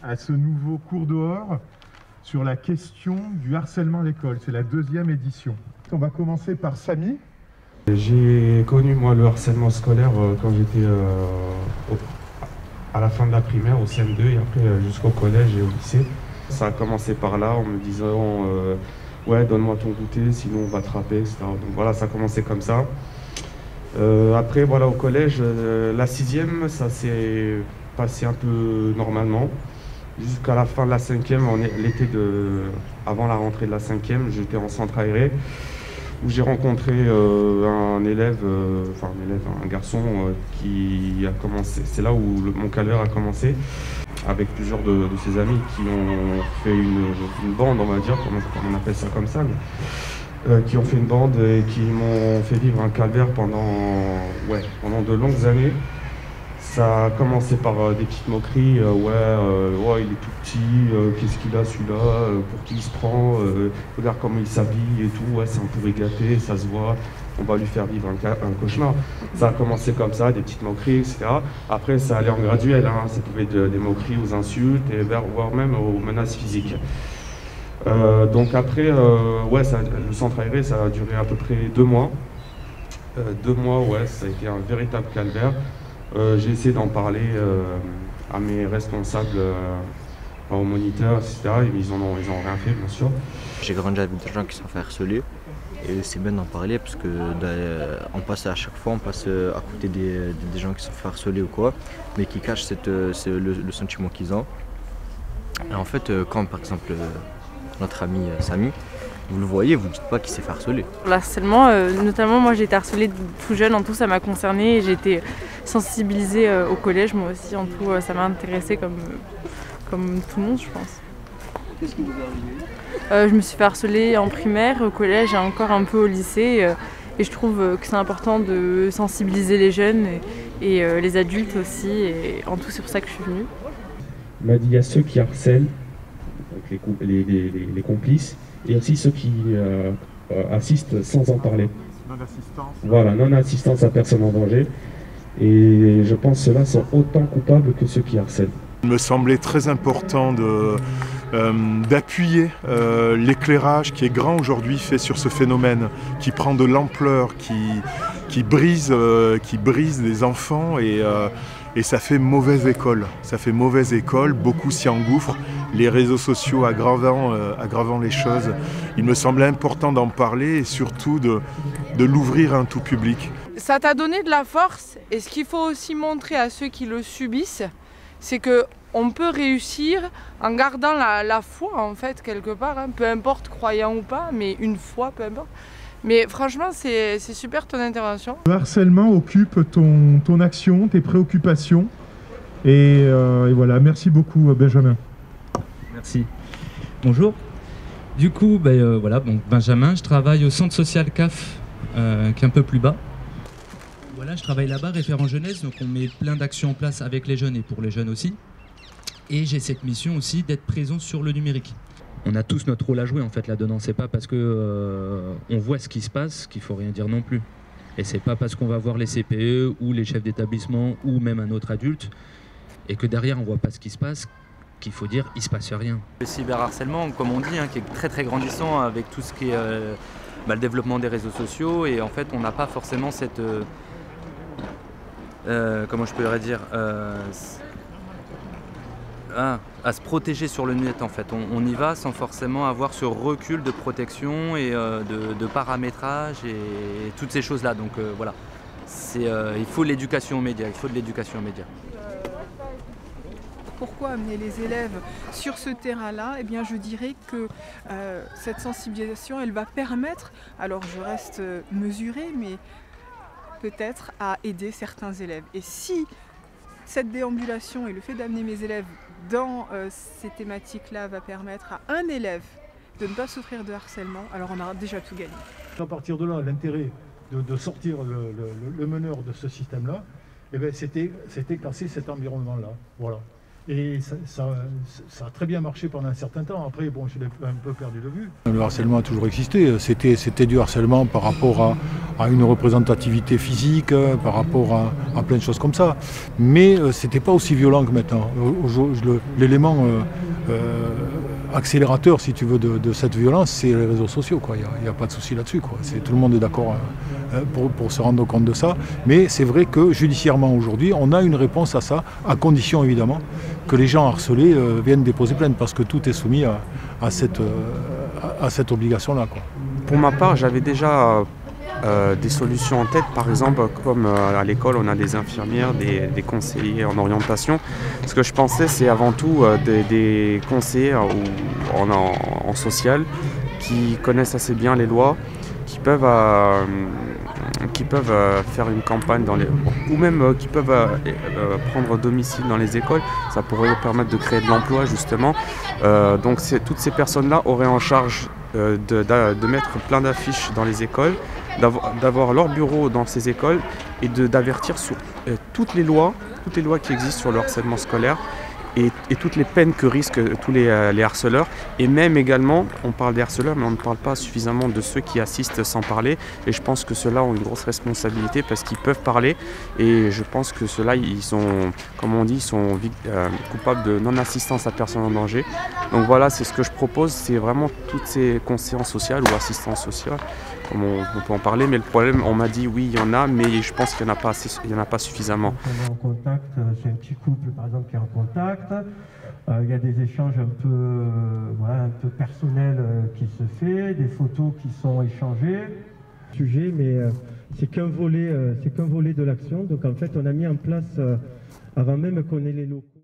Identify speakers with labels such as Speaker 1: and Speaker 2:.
Speaker 1: à ce nouveau cours dehors sur la question du harcèlement à l'école. C'est la 2e édition. On va commencer par Samy.
Speaker 2: J'ai connu moi le harcèlement scolaire quand j'étais à la fin de la primaire, au CM2 et après jusqu'au collège et au lycée. Ça a commencé par là en me disant ouais, donne-moi ton goûter sinon on va te frapper, etc. Donc voilà, ça a commencé comme ça. Après voilà, au collège, la 6e, ça s'est passé un peu normalement. Jusqu'à la fin de la 5e, l'été avant la rentrée de la 5e, j'étais en centre aéré où j'ai rencontré un garçon qui a commencé. C'est là où mon calvaire a commencé, avec plusieurs de ses amis qui ont fait une bande, on va dire, comment on appelle ça comme ça, qui ont fait une bande et qui m'ont fait vivre un calvaire pendant de longues années. Ça a commencé par des petites moqueries, il est tout petit, qu'est-ce qu'il a celui-là, pour qui il se prend, regarde comment il s'habille et tout, ouais, c'est un peu réglaté, ça se voit, on va lui faire vivre un cauchemar. Ça a commencé comme ça, des petites moqueries, etc. Après, ça allait en graduel, hein. Ça pouvait être des moqueries aux insultes, voire même aux menaces physiques. Donc après, le centre aéré, ça a duré à peu près 2 mois. 2 mois, ouais, ça a été un véritable calvaire. J'ai essayé d'en parler à mes responsables, aux moniteurs, etc. Et ils ont rien fait, bien sûr.
Speaker 3: J'ai grandi avec des gens qui sont fait harceler et c'est bien d'en parler parce que on passe à chaque fois, à côté des gens qui sont fait harceler ou quoi, mais qui cachent le sentiment qu'ils ont. Et en fait, quand par exemple notre ami Samy, vous le voyez, vous ne dites pas qu'il s'est fait harceler.
Speaker 4: Le harcèlement, notamment moi j'ai été harcelée tout jeune, en tout ça m'a concernée et j'ai été sensibilisée au collège, moi aussi, en tout ça m'a intéressée comme tout le monde, je pense.
Speaker 5: Qu'est-ce qui vous est arrivé?
Speaker 4: Je me suis fait harceler en primaire, au collège et encore un peu au lycée et je trouve que c'est important de sensibiliser les jeunes et les adultes aussi et en tout c'est pour ça que je suis venue.
Speaker 2: Il m'a dit il y a ceux qui harcèlent, donc les complices, et aussi ceux qui assistent sans en parler.
Speaker 1: Non-assistance.
Speaker 2: Voilà, non-assistance à personne en danger. Et je pense que ceux-là sont autant coupables que ceux qui harcèlent.
Speaker 1: Il me semblait très important d'appuyer l'éclairage qui est grand aujourd'hui fait sur ce phénomène, qui prend de l'ampleur, qui brise les enfants et ça fait mauvaise école. Ça fait mauvaise école, beaucoup s'y engouffrent, les réseaux sociaux aggravant les choses. Il me semblait important d'en parler et surtout de l'ouvrir à un tout public.
Speaker 6: Ça t'a donné de la force et ce qu'il faut aussi montrer à ceux qui le subissent, c'est qu'on peut réussir en gardant la foi en fait quelque part, hein, peu importe croyant ou pas, mais une foi, peu importe. Mais franchement, c'est super ton intervention.
Speaker 1: Le harcèlement occupe ton action, tes préoccupations. Et voilà, merci beaucoup Benjamin.
Speaker 7: Merci. Bonjour. Du coup, donc Benjamin, je travaille au centre social CAF, qui est un peu plus bas. Voilà, je travaille là-bas, référent jeunesse, donc on met plein d'actions en place avec les jeunes et pour les jeunes aussi. Et j'ai cette mission aussi d'être présent sur le numérique. On a tous notre rôle à jouer en fait là-dedans, c'est pas parce que on voit ce qui se passe qu'il faut rien dire non plus. Et c'est pas parce qu'on va voir les CPE ou les chefs d'établissement ou même un autre adulte et que derrière on voit pas ce qui se passe qu'il faut dire il se passe rien.
Speaker 3: Le cyberharcèlement, comme on dit, hein, qui est très très grandissant avec tout ce qui est le développement des réseaux sociaux et en fait on n'a pas forcément cette... comment je pourrais dire à se protéger sur le net en fait. On y va sans forcément avoir ce recul de protection et de paramétrage et toutes ces choses là. Donc voilà, il faut l'éducation aux médias, il faut de l'éducation aux médias.
Speaker 8: Pourquoi amener les élèves sur ce terrain-là? Eh bien, je dirais que cette sensibilisation, elle va permettre, alors je reste mesurée, mais peut-être à aider certains élèves. Et si cette déambulation et le fait d'amener mes élèves dans ces thématiques-là va permettre à un élève de ne pas souffrir de harcèlement, alors on a déjà tout gagné.
Speaker 1: À partir de là, l'intérêt de sortir le meneur de ce système-là, eh bien, c'était casser cet environnement-là. Voilà.
Speaker 9: Et ça a très bien marché pendant un certain temps. Après, bon, je l'ai un peu perdu de vue. Le harcèlement a toujours existé. C'était du harcèlement par rapport à une représentativité physique, par rapport à plein de choses comme ça. Mais c'était pas aussi violent que maintenant. L'élément accélérateur, si tu veux, de cette violence, c'est les réseaux sociaux. Il n'y a pas de souci là-dessus. Tout le monde est d'accord pour se rendre compte de ça. Mais c'est vrai que judiciairement aujourd'hui, on a une réponse à ça, à condition évidemment que les gens harcelés viennent déposer plainte, parce que tout est soumis à cette obligation-là.
Speaker 2: Pour ma part, j'avais déjà des solutions en tête, par exemple, comme à l'école, on a des infirmières, des conseillers en orientation. Ce que je pensais, c'est avant tout des conseillers en social qui connaissent assez bien les lois, qui peuvent faire une campagne ou même qui peuvent prendre domicile dans les écoles. Ça pourrait permettre de créer de l'emploi justement. Donc toutes ces personnes-là auraient en charge de mettre plein d'affiches dans les écoles, d'avoir leur bureau dans ces écoles et d'avertir sur toutes les lois qui existent sur le harcèlement scolaire. Et toutes les peines que risquent tous les harceleurs. Et même également, on parle des harceleurs, mais on ne parle pas suffisamment de ceux qui assistent sans parler. Et je pense que ceux-là ont une grosse responsabilité parce qu'ils peuvent parler. Et je pense que ceux-là, ils sont, comme on dit, ils sont coupables de non-assistance à personne en danger. Donc voilà, c'est ce que je propose. C'est vraiment toutes ces conseillers sociales ou assistances sociales, comme on peut en parler. Mais le problème, on m'a dit oui, il y en a, mais je pense qu'il n'y en a pas suffisamment.
Speaker 10: On est en contact, c'est un petit couple par exemple qui est en contact. Il y a des échanges un peu personnels qui se fait, des photos qui sont échangées. Sujet, mais c'est qu'un volet de l'action. Donc en fait, on a mis en place, avant même qu'on ait les locaux.